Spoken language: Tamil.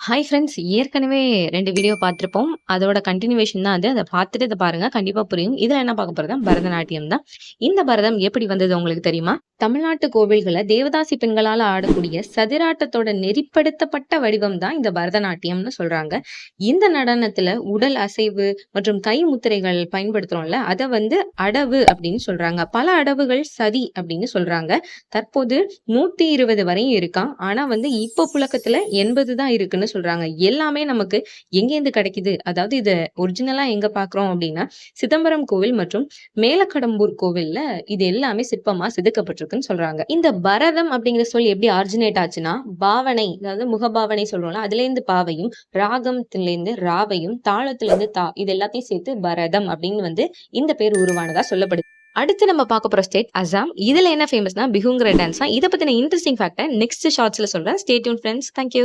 Hi friends. ஏற்கனவே 2 வீடியோ பார்த்திருப்போம். அதோட கன்டினியூவேஷன் தான் அது. அத பார்த்துட்டு இத பாருங்க. கண்டிப்பா புரியும். இதுல என்ன பார்க்க போறோம்னா, பரதநாட்டியம் தான். இந்த பரதம் எப்படி வந்தது உங்களுக்கு தெரியுமா? தமிழ்நாட்டு கோவில்கள்ல தேவதாசி பெண்களால ஆடக்கூடிய சதிராட்டத்தோட நெறிப்படுத்தப்பட்ட வடிவம் தான் இந்த பரதநாட்டியம்னு சொல்றாங்க. இந்த நடனத்துல உடல் அசைவு மற்றும் கை முத்திரைகள் பயன்படுத்துறோம்ல, அத அடவு அப்படின்னு சொல்றாங்க. பல அடவுகள் சதி அப்படின்னு சொல்றாங்க. தற்போது 120 வரையும் இருக்காம். ஆனா இப்ப புழக்கத்துல 80 தான் இருக்குன்னு சொல்றாங்க. எல்லாமே நமக்கு எங்கேருந்து கிடைக்குது? அதாவது இத ஒரிஜினலா எங்க பார்க்குறோம் அப்டின்னா, சிதம்பரம் கோவில் மற்றும் மேலக்கடம்பூர் கோவில்ல இது எல்லாமே சிற்பமா செதுக்கப்பட்டிருக்குன்னு சொல்றாங்க. இந்த பரதம் அப்படிங்கிற சொல் எப்படி ஆரிஜினேட் ஆச்சுன்னா, பாவனை அதாவது முகபாவனை சொல்றோம்ல, அதுலேருந்து பாவையும், ராகத்திலேருந்து ராவையும், தாளத்திலேருந்து தா இது எல்லாத்தையும் சேர்த்து பரதம் அப்படின்னு இந்த பேர் உருவானதா சொல்லப்படுது. அடுத்து நம்ம பார்க்க போற ஸ்டேட் அசாம். இதுல என்ன ஃபேமஸ்னா பிஹுங்கிற டான்ஸ் தான். இத பத்தின இன்ட்ரஸ்டிங் ஃபேக்ட்ட நெக்ஸ்ட் ஷார்ட்ஸ்ல சொல்றேன். Stay tune friends. Thank you.